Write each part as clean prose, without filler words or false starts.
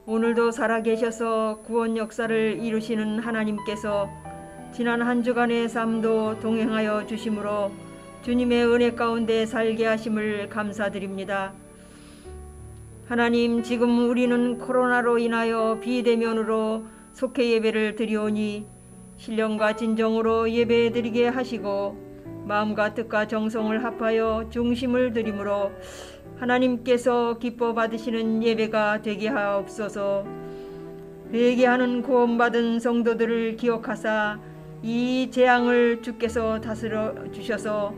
오늘도 살아계셔서 구원 역사를 이루시는 하나님께서 지난 한 주간의 삶도 동행하여 주심으로 주님의 은혜 가운데 살게 하심을 감사드립니다. 하나님, 지금 우리는 코로나로 인하여 비대면으로 속회 예배를 드리오니 신령과 진정으로 예배드리게 하시고 마음과 뜻과 정성을 합하여 중심을 드림으로 하나님께서 기뻐 받으시는 예배가 되게 하옵소서. 회개하는 구원받은 성도들을 기억하사 이 재앙을 주께서 다스려 주셔서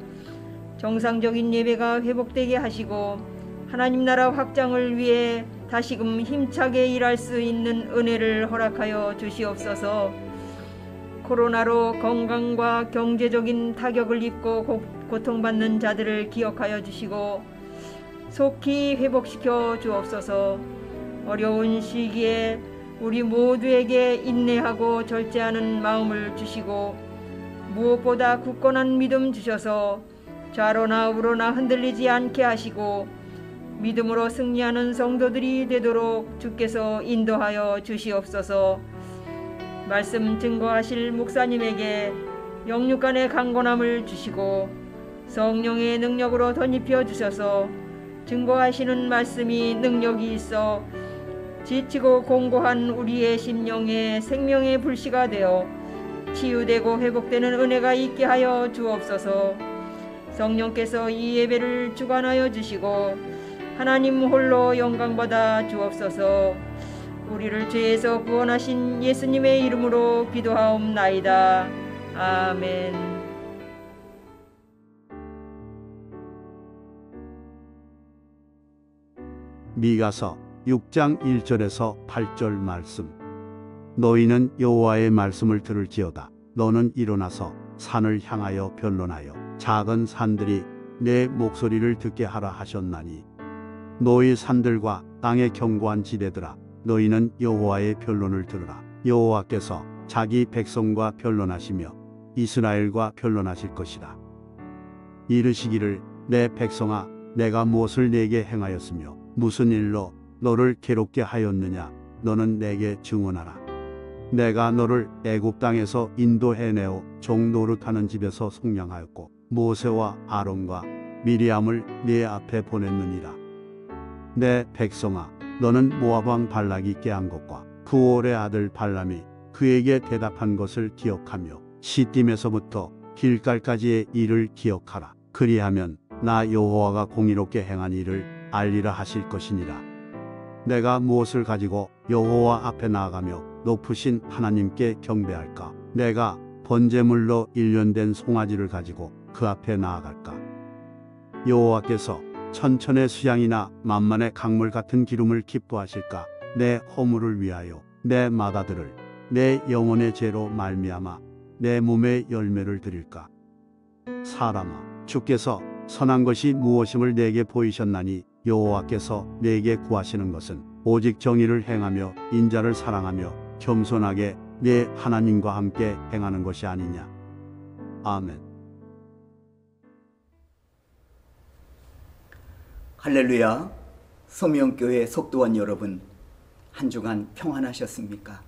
정상적인 예배가 회복되게 하시고 하나님 나라 확장을 위해 다시금 힘차게 일할 수 있는 은혜를 허락하여 주시옵소서. 코로나로 건강과 경제적인 타격을 입고 고통받는 자들을 기억하여 주시고 속히 회복시켜 주옵소서. 어려운 시기에 우리 모두에게 인내하고 절제하는 마음을 주시고 무엇보다 굳건한 믿음 주셔서 좌로나 우로나 흔들리지 않게 하시고 믿음으로 승리하는 성도들이 되도록 주께서 인도하여 주시옵소서. 말씀 증거하실 목사님에게 영육간의 강건함을 주시고 성령의 능력으로 덧입혀 주셔서 증거하시는 말씀이 능력이 있어 지치고 공고한 우리의 심령에 생명의 불씨가 되어 치유되고 회복되는 은혜가 있게 하여 주옵소서. 성령께서 이 예배를 주관하여 주시고 하나님 홀로 영광받아 주옵소서. 우리를 죄에서 구원하신 예수님의 이름으로 기도하옵나이다. 아멘. 미가서 6장 1절에서 8절 말씀. 너희는 여호와의 말씀을 들을지어다. 너는 일어나서 산을 향하여 변론하여 작은 산들이 내 목소리를 듣게 하라 하셨나니 너희 산들과 땅의 견고한 지대들아, 너희는 여호와의 변론을 들으라. 여호와께서 자기 백성과 변론하시며 이스라엘과 변론하실 것이다. 이르시기를, 내 백성아, 내가 무엇을 내게 행하였으며 무슨 일로 너를 괴롭게 하였느냐. 너는 내게 증언하라. 내가 너를 애굽 땅에서 인도해내어 종 노릇하는 집에서 속량하였고 모세와 아론과 미리암을 네 앞에 보냈느니라. 내 백성아, 너는 모압 왕 발락이 깨한 것과 부올의 아들 발람이 그에게 대답한 것을 기억하며 시딤에서부터 길갈까지의 일을 기억하라. 그리하면 나 여호와가 공의롭게 행한 일을 알리라 하실 것이니라. 내가 무엇을 가지고 여호와 앞에 나아가며 높으신 하나님께 경배할까? 내가 번제물로 일련된 송아지를 가지고 그 앞에 나아갈까? 여호와께서 천천의 수양이나 만만의 강물 같은 기름을 기뻐하실까? 내 허물을 위하여 내 맏아들을 내 영혼의 죄로 말미암아 내 몸의 열매를 드릴까? 사람아, 주께서 선한 것이 무엇임을 내게 보이셨나니 여호와께서 내게 구하시는 것은 오직 정의를 행하며 인자를 사랑하며 겸손하게 내 하나님과 함께 행하는 것이 아니냐. 아멘. 할렐루야. 소명교회 속도원 여러분, 한 주간 평안하셨습니까?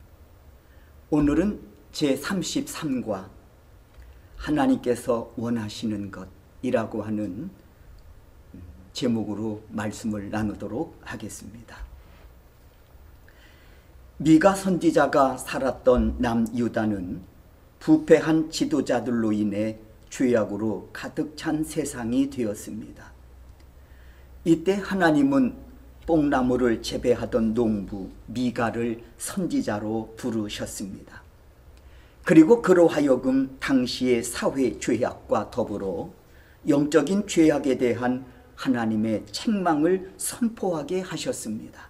오늘은 제33과 하나님께서 원하시는 것이라고 하는 제목으로 말씀을 나누도록 하겠습니다. 미가 선지자가 살았던 남유다는 부패한 지도자들로 인해 죄악으로 가득 찬 세상이 되었습니다. 이때 하나님은 뽕나무를 재배하던 농부 미가를 선지자로 부르셨습니다. 그리고 그로 하여금 당시의 사회 죄악과 더불어 영적인 죄악에 대한 하나님의 책망을 선포하게 하셨습니다.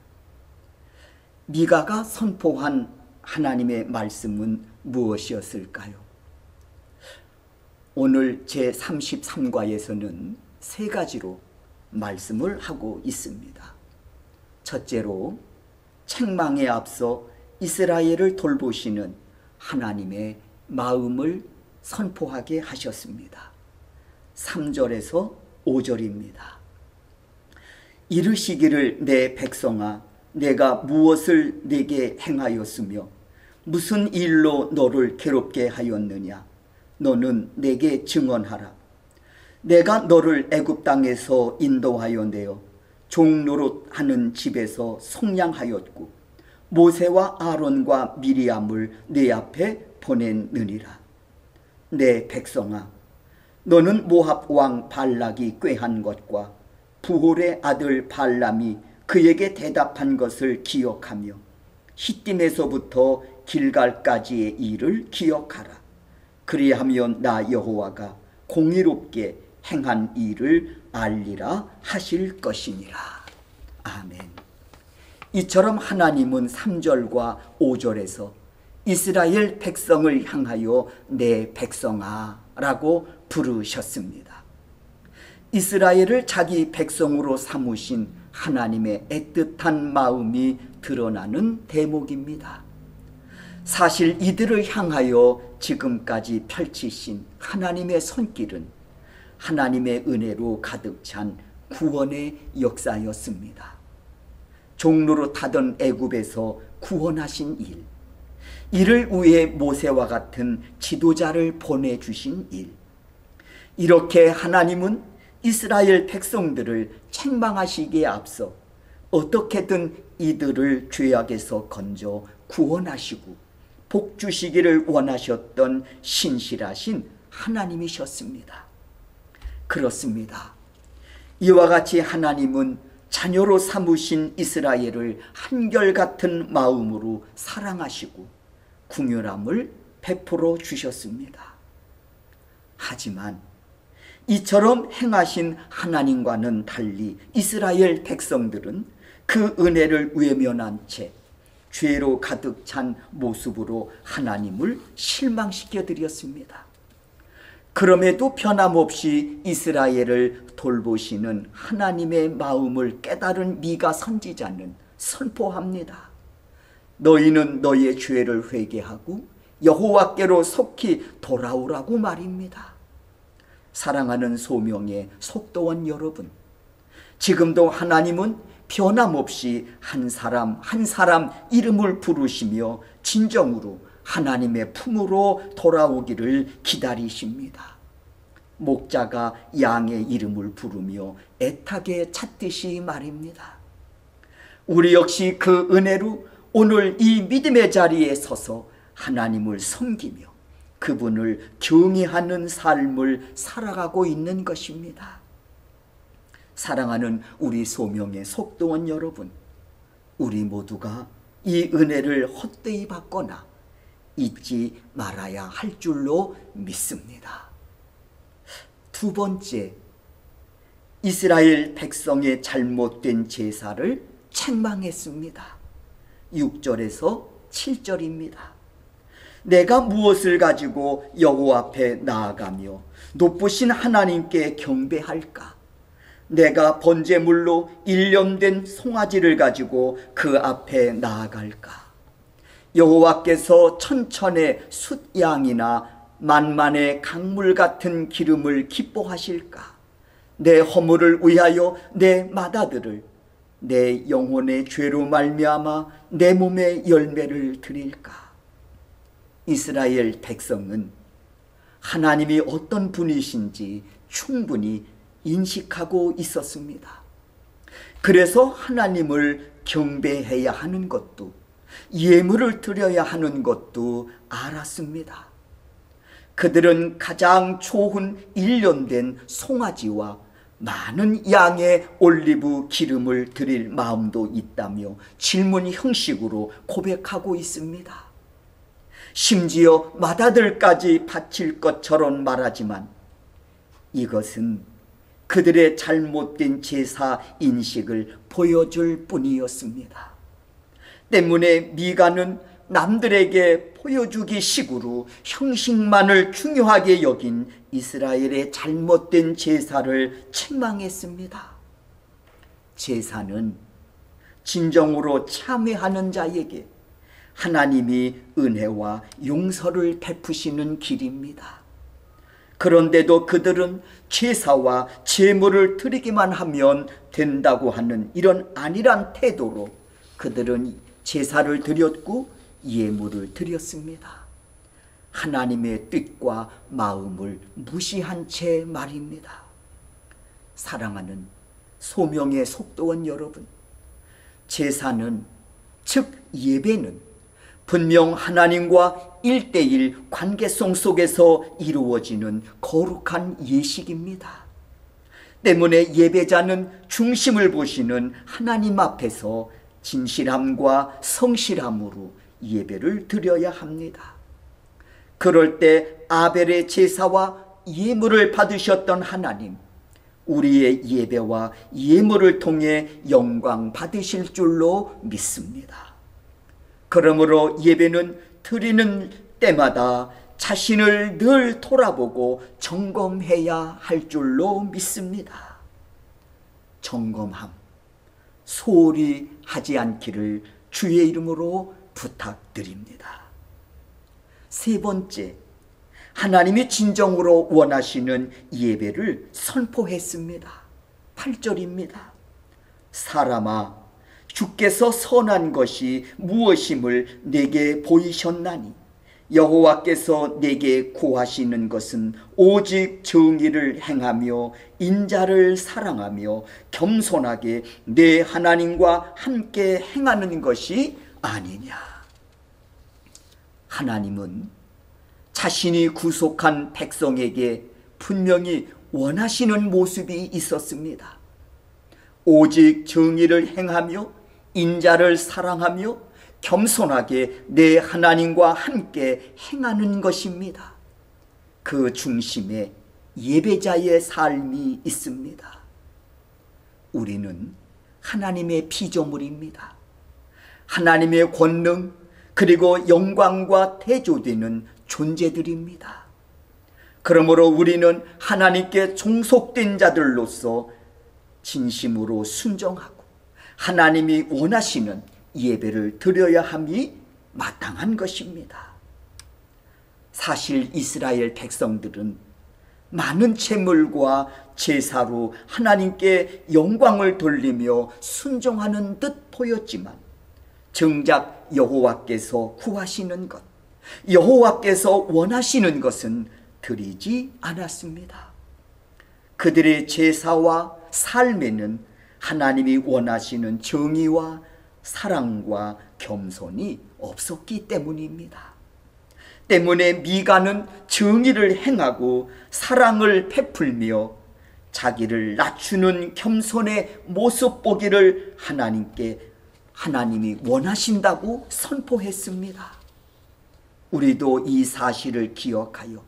미가가 선포한 하나님의 말씀은 무엇이었을까요? 오늘 제33과에서는 세 가지로 말씀을 하고 있습니다. 첫째로, 책망에 앞서 이스라엘을 돌보시는 하나님의 마음을 선포하게 하셨습니다. 3절에서 5절입니다. 이르시기를, 내 백성아, 내가 무엇을 네게 행하였으며 무슨 일로 너를 괴롭게 하였느냐? 너는 내게 증언하라. 내가 너를 애굽 땅에서 인도하여 내어 종노릇하는 집에서 속량하였고 모세와 아론과 미리암을 내 앞에 보냈느니라. 내 백성아, 너는 모압 왕 발락이 꾀한 것과 부홀의 아들 발람이 그에게 대답한 것을 기억하며 시딤에서부터 길갈까지의 일을 기억하라. 그리하면 나 여호와가 공의롭게 행한 일을 알리라 하실 것이니라. 아멘. 이처럼 하나님은 3절과 5절에서 이스라엘 백성을 향하여 내 백성아 라고 부르셨습니다. 이스라엘을 자기 백성으로 삼으신 하나님의 애틋한 마음이 드러나는 대목입니다. 사실 이들을 향하여 지금까지 펼치신 하나님의 손길은 하나님의 은혜로 가득 찬 구원의 역사였습니다. 종노릇하던 애굽에서 구원하신 일, 이를 위해 모세와 같은 지도자를 보내주신 일, 이렇게 하나님은 이스라엘 백성들을 책망하시기에 앞서 어떻게든 이들을 죄악에서 건져 구원하시고 복 주시기를 원하셨던 신실하신 하나님이셨습니다. 그렇습니다. 이와 같이 하나님은 자녀로 삼으신 이스라엘을 한결같은 마음으로 사랑하시고 긍휼함을 베풀어 주셨습니다. 하지만 이처럼 행하신 하나님과는 달리 이스라엘 백성들은 그 은혜를 외면한 채 죄로 가득 찬 모습으로 하나님을 실망시켜 드렸습니다. 그럼에도 변함없이 이스라엘을 돌보시는 하나님의 마음을 깨달은 미가 선지자는 선포합니다. 너희는 너희의 죄를 회개하고 여호와께로 속히 돌아오라고 말입니다. 사랑하는 소명의 속도원 여러분, 지금도 하나님은 변함없이 한 사람 한 사람 이름을 부르시며 진정으로 하나님의 품으로 돌아오기를 기다리십니다. 목자가 양의 이름을 부르며 애타게 찾듯이 말입니다. 우리 역시 그 은혜로 오늘 이 믿음의 자리에 서서 하나님을 섬기며 그분을 경외하는 삶을 살아가고 있는 것입니다. 사랑하는 우리 소명의 속도원 여러분, 우리 모두가 이 은혜를 헛되이 받거나 잊지 말아야 할 줄로 믿습니다. 두 번째, 이스라엘 백성의 잘못된 제사를 책망했습니다. 6절에서 7절입니다. 내가 무엇을 가지고 여호와 앞에 나아가며 높으신 하나님께 경배할까? 내가 번제물로 일념된 송아지를 가지고 그 앞에 나아갈까? 여호와께서 천천의 숫양이나 만만의 강물 같은 기름을 기뻐하실까? 내 허물을 위하여 내 맏아들을 내 영혼의 죄로 말미암아 내 몸의 열매를 드릴까? 이스라엘 백성은 하나님이 어떤 분이신지 충분히 인식하고 있었습니다. 그래서 하나님을 경배해야 하는 것도 예물을 드려야 하는 것도 알았습니다. 그들은 가장 좋은 일련된 송아지와 많은 양의 올리브 기름을 드릴 마음도 있다며 질문 형식으로 고백하고 있습니다. 심지어 맏아들까지 바칠 것처럼 말하지만 이것은 그들의 잘못된 제사 인식을 보여줄 뿐이었습니다. 때문에 미가는 남들에게 보여주기 식으로 형식만을 중요하게 여긴 이스라엘의 잘못된 제사를 책망했습니다. 제사는 진정으로 참회하는 자에게 하나님이 은혜와 용서를 베푸시는 길입니다. 그런데도 그들은 제사와 제물을 드리기만 하면 된다고 하는 이런 안일한 태도로 그들은 제사를 드렸고 예물을 드렸습니다. 하나님의 뜻과 마음을 무시한 채 말입니다. 사랑하는 소명의 속도원 여러분, 제사는, 즉 예배는 분명 하나님과 1:1 관계성 속에서 이루어지는 거룩한 예식입니다. 때문에 예배자는 중심을 보시는 하나님 앞에서 진실함과 성실함으로 예배를 드려야 합니다. 그럴 때 아벨의 제사와 예물을 받으셨던 하나님, 우리의 예배와 예물을 통해 영광 받으실 줄로 믿습니다. 그러므로 예배는 드리는 때마다 자신을 늘 돌아보고 점검해야 할 줄로 믿습니다. 점검함, 소홀히 하지 않기를 주의 이름으로 부탁드립니다. 세 번째, 하나님이 진정으로 원하시는 예배를 선포했습니다. 8절입니다. 사람아, 주께서 선한 것이 무엇임을 내게 보이셨나니 여호와께서 내게 구하시는 것은 오직 정의를 행하며 인자를 사랑하며 겸손하게 내 하나님과 함께 행하는 것이 아니냐. 하나님은 자신이 구속한 백성에게 분명히 원하시는 모습이 있었습니다. 오직 정의를 행하며 인자를 사랑하며 겸손하게 내 하나님과 함께 행하는 것입니다. 그 중심에 예배자의 삶이 있습니다. 우리는 하나님의 피조물입니다. 하나님의 권능 그리고 영광과 대조되는 존재들입니다. 그러므로 우리는 하나님께 종속된 자들로서 진심으로 순종하고 하나님이 원하시는 예배를 드려야 함이 마땅한 것입니다. 사실 이스라엘 백성들은 많은 제물과 제사로 하나님께 영광을 돌리며 순종하는 듯 보였지만 정작 여호와께서 구하시는 것, 여호와께서 원하시는 것은 드리지 않았습니다. 그들의 제사와 삶에는 하나님이 원하시는 정의와 사랑과 겸손이 없었기 때문입니다. 때문에 미가는 정의를 행하고 사랑을 베풀며 자기를 낮추는 겸손의 모습 보기를 하나님이 원하신다고 선포했습니다. 우리도 이 사실을 기억하여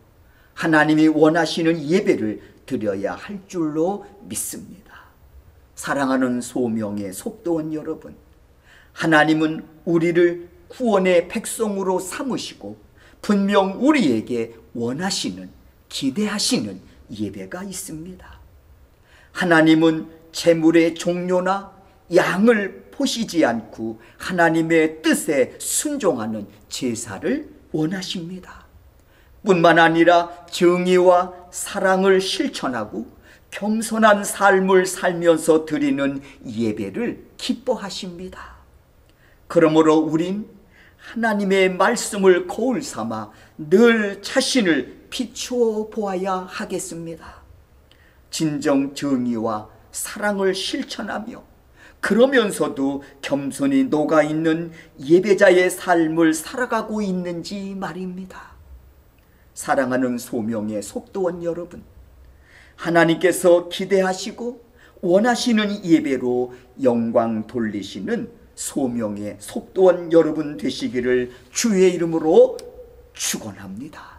하나님이 원하시는 예배를 드려야 할 줄로 믿습니다. 사랑하는 소명의 속도원 여러분, 하나님은 우리를 구원의 백성으로 삼으시고 분명 우리에게 원하시는, 기대하시는 예배가 있습니다. 하나님은 제물의 종료나 양을 보시지 않고 하나님의 뜻에 순종하는 제사를 원하십니다. 뿐만 아니라 정의와 사랑을 실천하고 겸손한 삶을 살면서 드리는 예배를 기뻐하십니다. 그러므로 우린 하나님의 말씀을 거울 삼아 늘 자신을 비추어 보아야 하겠습니다. 진정 정의와 사랑을 실천하며 그러면서도 겸손히 녹아있는 예배자의 삶을 살아가고 있는지 말입니다. 사랑하는 소명의 속도원 여러분, 하나님께서 기대하시고 원하시는 예배로 영광 돌리시는 소명의 속도원 여러분 되시기를 주의 이름으로 축원합니다.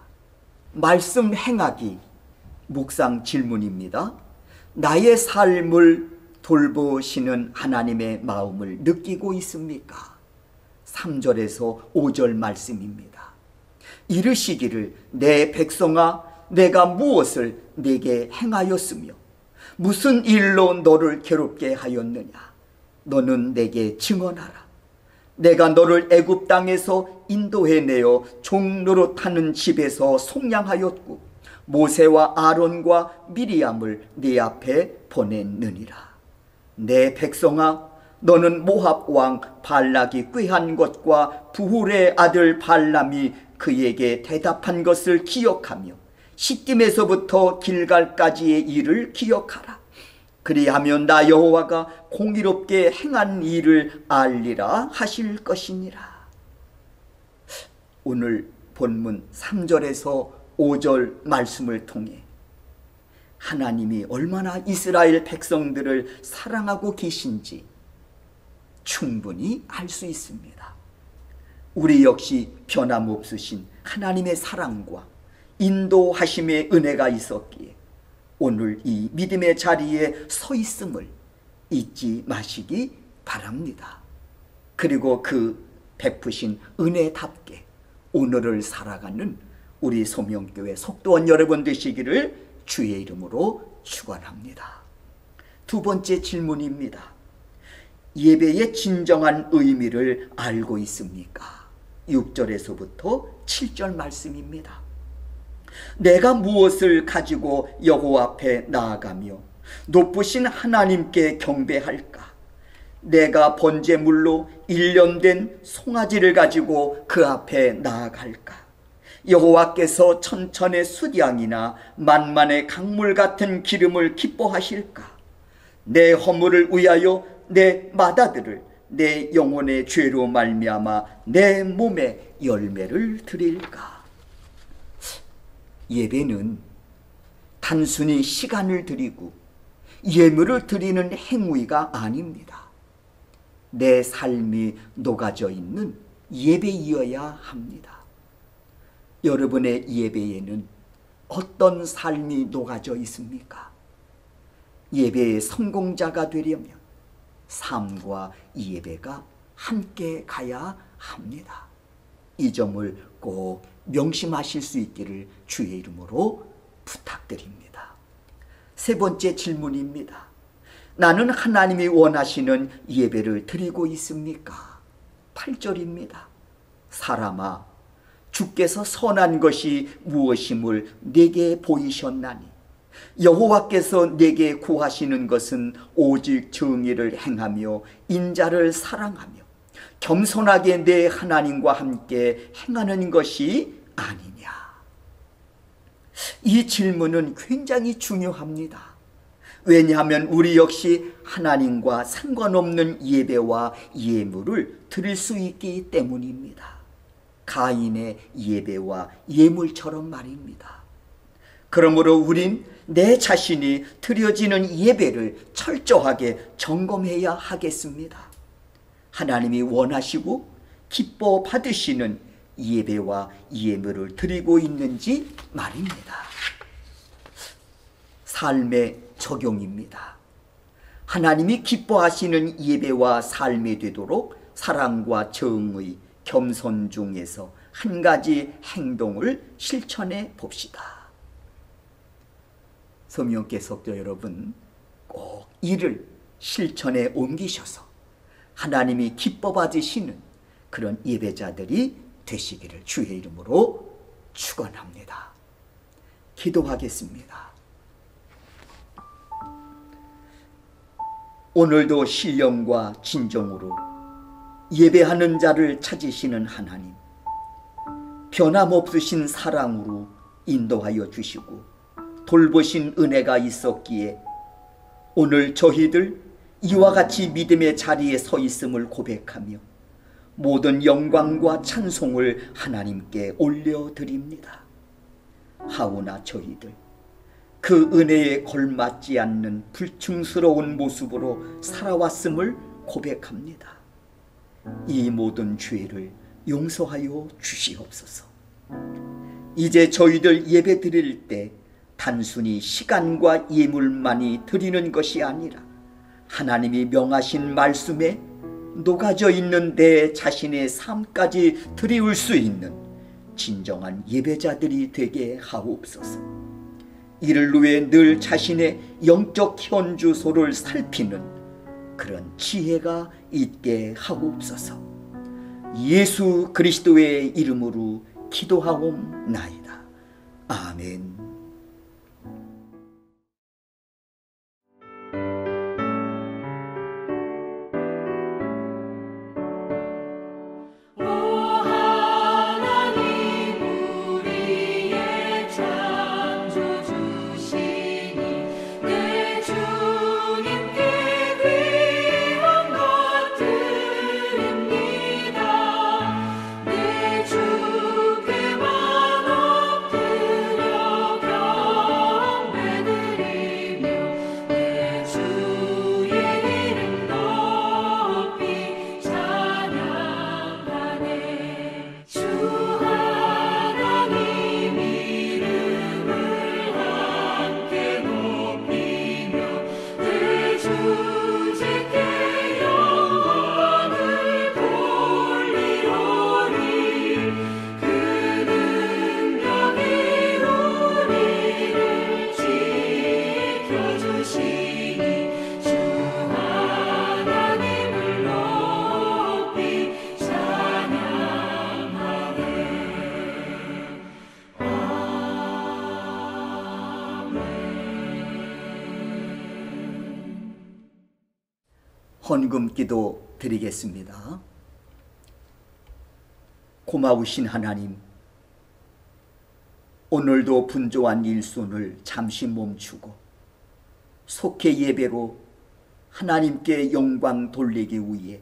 말씀 행하기 묵상 질문입니다. 나의 삶을 돌보시는 하나님의 마음을 느끼고 있습니까? 3절에서 5절 말씀입니다. 이르시기를 내 백성아 내가 무엇을 내게 행하였으며 무슨 일로 너를 괴롭게 하였느냐. 너는 내게 증언하라. 내가 너를 애굽 땅에서 인도해내어 종노릇하는 집에서 속량하였고 모세와 아론과 미리암을 네 앞에 보냈느니라. 내 백성아 너는 모압 왕 발락이 꾀한 것과 부훌의 아들 발람이 그에게 대답한 것을 기억하며 시딤에서부터 길갈까지의 일을 기억하라. 그리하면 나 여호와가 공의롭게 행한 일을 알리라 하실 것이니라. 오늘 본문 3절에서 5절 말씀을 통해 하나님이 얼마나 이스라엘 백성들을 사랑하고 계신지 충분히 알 수 있습니다. 우리 역시 변함없으신 하나님의 사랑과 인도하심의 은혜가 있었기에 오늘 이 믿음의 자리에 서 있음을 잊지 마시기 바랍니다. 그리고 그 베푸신 은혜답게 오늘을 살아가는 우리 소명교회 속도원 여러분 되시기를 주의 이름으로 축원합니다. 두 번째 질문입니다. 예배의 진정한 의미를 알고 있습니까? 6절에서부터 7절 말씀입니다. 내가 무엇을 가지고 여호와 앞에 나아가며 높으신 하나님께 경배할까? 내가 번제물로 1년 된 송아지를 가지고 그 앞에 나아갈까? 여호와께서 천천의 숫양이나 만만의 강물 같은 기름을 기뻐하실까? 내 허물을 위하여 내 마다들을 내 영혼의 죄로 말미암아 내 몸에 열매를 드릴까? 예배는 단순히 시간을 드리고 예물을 드리는 행위가 아닙니다. 내 삶이 녹아져 있는 예배이어야 합니다. 여러분의 예배에는 어떤 삶이 녹아져 있습니까? 예배의 성공자가 되려면 삶과 예배가 함께 가야 합니다. 이 점을 꼭 명심하실 수 있기를 주의 이름으로 부탁드립니다. 세 번째 질문입니다. 나는 하나님이 원하시는 예배를 드리고 있습니까? 8절입니다. 사람아, 주께서 선한 것이 무엇임을 내게 보이셨나니 여호와께서 내게 구하시는 것은 오직 정의를 행하며 인자를 사랑하며 겸손하게 내 하나님과 함께 행하는 것이 아니냐. 이 질문은 굉장히 중요합니다. 왜냐하면 우리 역시 하나님과 상관없는 예배와 예물을 드릴 수 있기 때문입니다. 가인의 예배와 예물처럼 말입니다. 그러므로 우린 내 자신이 드려지는 예배를 철저하게 점검해야 하겠습니다. 하나님이 원하시고 기뻐 받으시는 예배와 예물을 드리고 있는지 말입니다. 삶의 적용입니다. 하나님이 기뻐하시는 예배와 삶이 되도록 사랑과 정의, 겸손 중에서 한 가지 행동을 실천해 봅시다. 소명교회 속도 여러분, 꼭 이를 실천에 옮기셔서 하나님이 기뻐 받으시는 그런 예배자들이 되시기를 주의 이름으로 축원합니다. 기도하겠습니다. 오늘도 신령과 진정으로 예배하는 자를 찾으시는 하나님, 변함없으신 사랑으로 인도하여 주시고 돌보신 은혜가 있었기에 오늘 저희들 이와 같이 믿음의 자리에 서 있음을 고백하며 모든 영광과 찬송을 하나님께 올려드립니다. 하오나 저희들 그 은혜에 걸맞지 않는 불충스러운 모습으로 살아왔음을 고백합니다. 이 모든 죄를 용서하여 주시옵소서. 이제 저희들 예배 드릴 때 단순히 시간과 예물만이 드리는 것이 아니라 하나님이 명하신 말씀에 녹아져 있는 내 자신의 삶까지 드리울 수 있는 진정한 예배자들이 되게 하옵소서. 이를 위해 늘 자신의 영적 현주소를 살피는 그런 지혜가 있게 하옵소서. 예수 그리스도의 이름으로 기도하옵나이다. 아멘. 헌금기도 드리겠습니다. 고마우신 하나님, 오늘도 분주한 일손을 잠시 멈추고 속회 예배로 하나님께 영광 돌리기 위해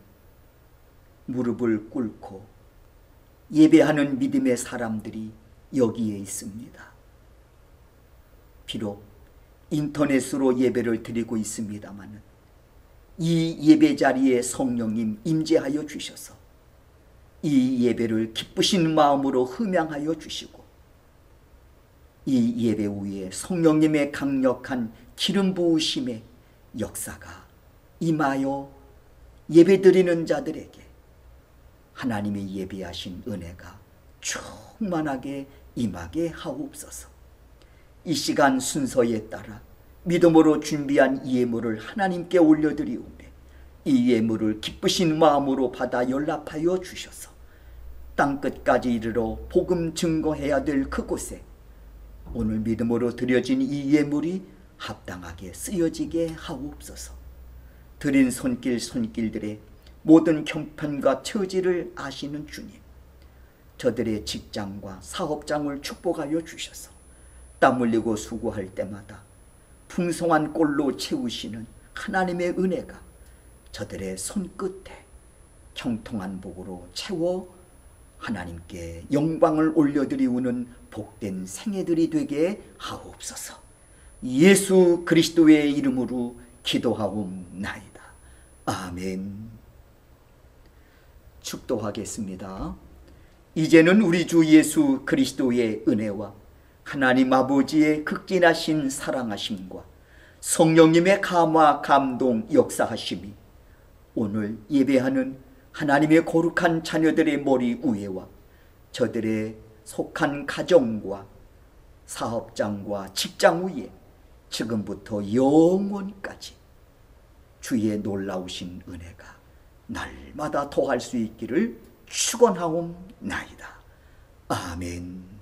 무릎을 꿇고 예배하는 믿음의 사람들이 여기에 있습니다. 비록 인터넷으로 예배를 드리고 있습니다만 이 예배 자리에 성령님 임재하여 주셔서 이 예배를 기쁘신 마음으로 흠양하여 주시고 이 예배 위에 성령님의 강력한 기름 부으심의 역사가 임하여 예배드리는 자들에게 하나님이 예비하신 은혜가 충만하게 임하게 하옵소서. 이 시간 순서에 따라 믿음으로 준비한 이 예물을 하나님께 올려드리오매 이 예물을 기쁘신 마음으로 받아 연락하여 주셔서 땅끝까지 이르러 복음 증거해야 될 그곳에 오늘 믿음으로 드려진 이 예물이 합당하게 쓰여지게 하옵소서. 드린 손길들의 모든 형편과 처지를 아시는 주님, 저들의 직장과 사업장을 축복하여 주셔서 땀 흘리고 수고할 때마다 풍성한 꼴로 채우시는 하나님의 은혜가 저들의 손끝에 형통한 복으로 채워 하나님께 영광을 올려드리우는 복된 생애들이 되게 하옵소서. 예수 그리스도의 이름으로 기도하옵나이다. 아멘. 축도하겠습니다. 이제는 우리 주 예수 그리스도의 은혜와 하나님 아버지의 극진하신 사랑하심과 성령님의 감화 감동 역사하심이 오늘 예배하는 하나님의 거룩한 자녀들의 머리 위에와 저들의 속한 가정과 사업장과 직장 위에 지금부터 영원까지 주의 놀라우신 은혜가 날마다 더할 수 있기를 축원하옵나이다. 아멘.